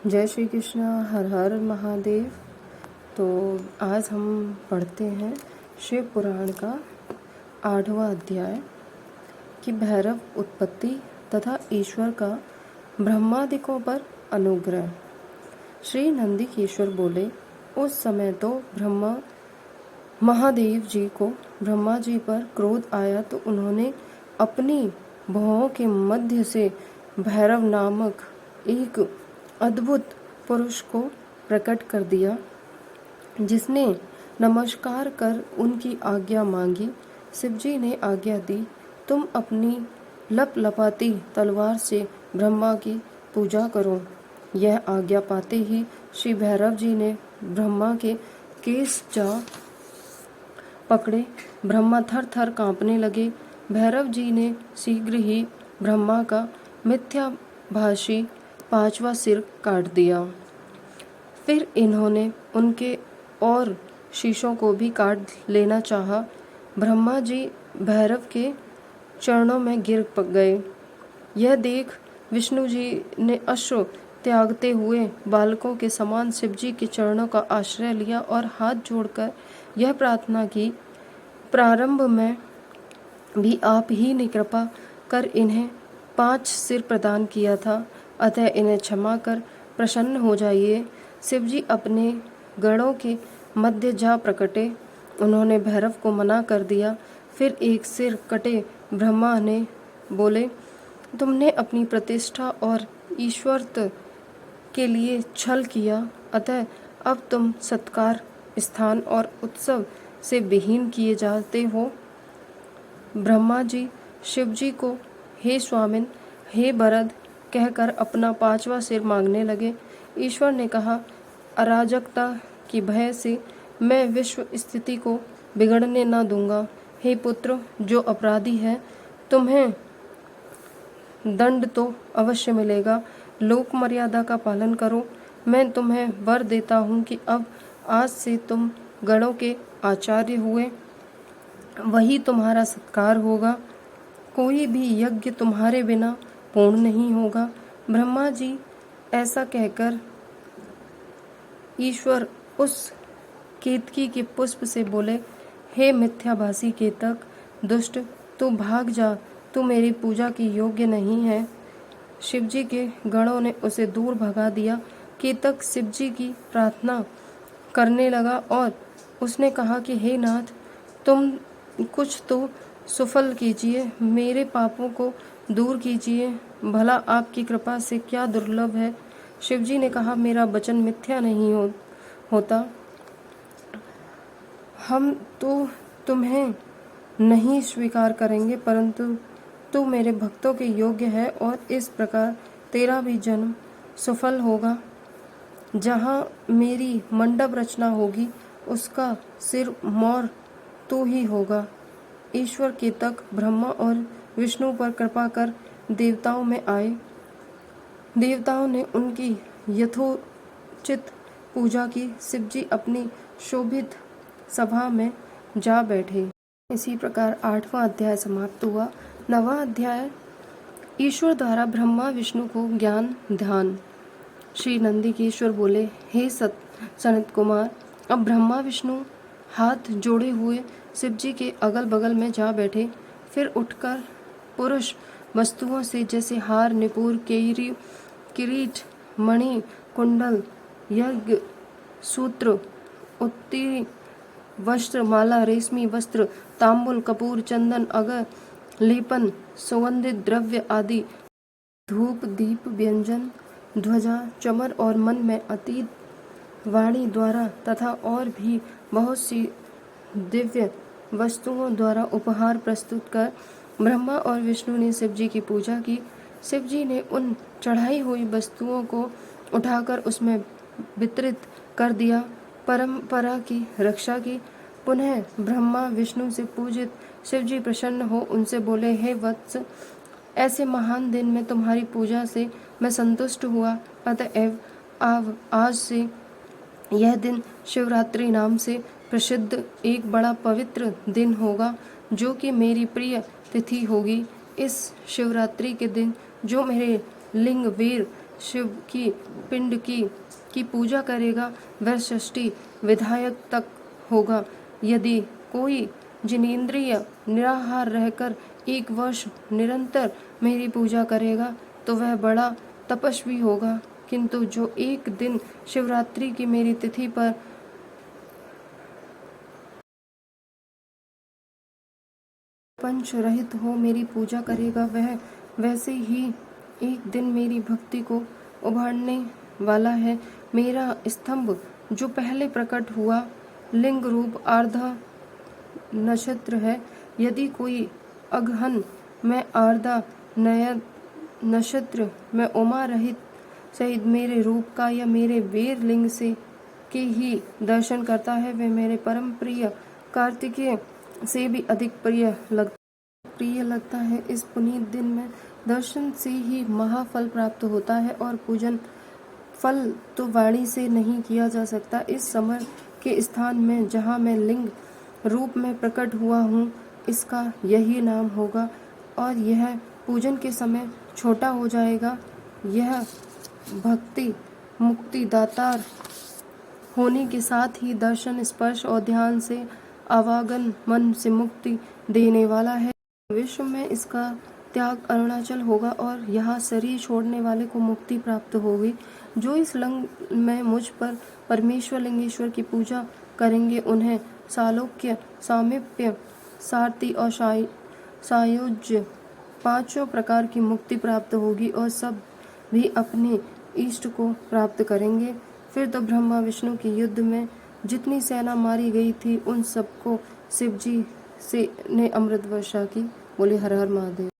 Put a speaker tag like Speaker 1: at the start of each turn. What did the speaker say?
Speaker 1: जय श्री कृष्ण। हर हर महादेव। तो आज हम पढ़ते हैं शिव पुराण का 8वां अध्याय कि भैरव उत्पत्ति तथा ईश्वर का ब्रह्मादिकों पर अनुग्रह। श्री नंदिकेश्वर बोले, उस समय तो ब्रह्मा महादेव जी को ब्रह्मा जी पर क्रोध आया तो उन्होंने अपनी भुवों के मध्य से भैरव नामक एक अद्भुत पुरुष को प्रकट कर दिया, जिसने नमस्कार कर उनकी आज्ञा मांगी। शिवजी ने आज्ञा दी, तुम अपनी लपलपाती तलवार से ब्रह्मा की पूजा करो। यह आज्ञा पाते ही श्री भैरव जी ने ब्रह्मा के केस जा पकड़े। ब्रह्मा थर थर कांपने लगे। भैरव जी ने शीघ्र ही ब्रह्मा का मिथ्याभाषी 5वां सिर काट दिया। फिर इन्होंने उनके और शीशों को भी काट लेना चाहा। ब्रह्मा जी भैरव के चरणों में गिर गए। यह देख विष्णु जी ने अश्रु त्यागते हुए बालकों के समान शिवजी के चरणों का आश्रय लिया और हाथ जोड़कर यह प्रार्थना की, प्रारंभ में भी आप ही ने कृपा कर इन्हें 5 सिर प्रदान किया था, अतः इन्हें क्षमा कर प्रसन्न हो जाइए। शिवजी अपने गणों के मध्य जा प्रकटे। उन्होंने भैरव को मना कर दिया। फिर एक सिर कटे ब्रह्मा ने बोले, तुमने अपनी प्रतिष्ठा और ईश्वरत्व के लिए छल किया, अतः अब तुम सत्कार, स्थान और उत्सव से विहीन किए जाते हो। ब्रह्मा जी शिवजी को हे स्वामिन, हे वरद कहकर अपना 5वां सिर मांगने लगे। ईश्वर ने कहा, अराजकता की भय से मैं विश्व स्थिति को बिगड़ने न दूंगा। हे पुत्र, जो अपराधी है तुम्हें दंड तो अवश्य मिलेगा। लोक मर्यादा का पालन करो। मैं तुम्हें वर देता हूँ कि अब आज से तुम गणों के आचार्य हुए, वही तुम्हारा सत्कार होगा। कोई भी यज्ञ तुम्हारे बिना पूर्ण नहीं होगा। ब्रह्मा जी ऐसा कहकर ईश्वर उस केतकी के पुष्प से बोले, हे मिथ्याभासी केतक, दुष्ट, तू भाग जा, तू मेरी पूजा की योग्य नहीं है। शिवजी के गणों ने उसे दूर भगा दिया। केतक शिवजी की प्रार्थना करने लगा और उसने कहा कि हे नाथ, तुम कुछ तो सुफल कीजिए, मेरे पापों को दूर कीजिए। भला आपकी कृपा से क्या दुर्लभ है। शिवजी ने कहा, मेरा वचन मिथ्या नहीं होता। हम तो तुम्हें नहीं स्वीकार करेंगे, परंतु तू मेरे भक्तों के योग्य है और इस प्रकार तेरा भी जन्म सफल होगा। जहाँ मेरी मंडप रचना होगी उसका सिर मोर तू ही होगा। ईश्वर केतक ब्रह्मा और विष्णु पर कृपा कर देवताओं में आए। देवताओं ने उनकी यथोचित पूजा की। शिवजी अपनी शोभित सभा में जा बैठे। इसी प्रकार 8वां अध्याय समाप्त हुआ। 9वां अध्याय ईश्वर द्वारा ब्रह्मा विष्णु को ज्ञान ध्यान। श्री नंदिकेश्वर बोले, हे सनत कुमार, अब ब्रह्मा विष्णु हाथ जोड़े हुए शिवजी के अगल बगल में जा बैठे। फिर उठकर पुरुष वस्तुओं से जैसे हार, निपुर, किरीट, मणि, कुंडल, यज्ञ सूत्र, उत्तीरी वस्त्र, माला, रेशमी वस्त्र, तांबुल, कपूर, चंदन, अगर, लेपन, सुगंधित द्रव्य आदि, धूप, दीप, व्यंजन, ध्वजा, चमर और मन में अतीत वाणी द्वारा तथा और भी बहुत सी दिव्य वस्तुओं द्वारा उपहार प्रस्तुत कर ब्रह्मा और विष्णु ने शिवजी की पूजा की। शिवजी ने उन चढ़ाई हुई वस्तुओं को उठाकर उसमें वितरित कर दिया, परंपरा की रक्षा की। पुनः ब्रह्मा विष्णु से पूजित शिवजी प्रसन्न हो उनसे बोले, हे वत्स, ऐसे महान दिन में तुम्हारी पूजा से मैं संतुष्ट हुआ, अतएव आज से यह दिन शिवरात्रि नाम से प्रसिद्ध एक बड़ा पवित्र दिन होगा, जो कि मेरी प्रिय तिथि होगी। इस शिवरात्रि के दिन जो मेरे लिंग वीर शिव की पिंड की पूजा करेगा वह षष्ठी विधायक तक होगा। यदि कोई जिनेंद्रिय निराहार रहकर 1 वर्ष निरंतर मेरी पूजा करेगा तो वह बड़ा तपस्वी होगा, किंतु जो एक दिन शिवरात्रि की मेरी तिथि पर पंच रहित हो मेरी पूजा करेगा वह वैसे ही एक दिन मेरी भक्ति को उभारने वाला है। मेरा स्तंभ जो पहले प्रकट हुआ लिंग रूप आर्धा नक्षत्र है। यदि कोई अगहन में आर्धा नय नक्षत्र में उमा रहित सहित मेरे रूप का या मेरे वीर लिंग से के ही दर्शन करता है, वह मेरे परम प्रिय कार्तिकेय से भी अधिक प्रिय लगता है। इस पुनीत दिन में दर्शन से ही महाफल प्राप्त होता है और पूजन फल तो वाणी से नहीं किया जा सकता। इस समय के स्थान में जहाँ मैं लिंग रूप में प्रकट हुआ हूँ, इसका यही नाम होगा और यह पूजन के समय छोटा हो जाएगा। यह भक्ति मुक्ति दातार होने के साथ ही दर्शन स्पर्श और ध्यान से आवागन मन से मुक्ति देने वाला है। विश्व में इसका त्याग अरुणाचल होगा और यहाँ शरीर छोड़ने वाले को मुक्ति प्राप्त होगी। जो इस लिंग में मुझ पर परमेश्वर लिंगेश्वर की पूजा करेंगे उन्हें सालोक्य सामीप्य सारथी और सायुज्य 5 प्रकार की मुक्ति प्राप्त होगी और सब भी अपने इष्ट को प्राप्त करेंगे। फिर तो ब्रह्मा विष्णु के युद्ध में जितनी सेना मारी गई थी उन सबको शिवजी से ने अमृत वर्षा की। बोले हर हर महादेव।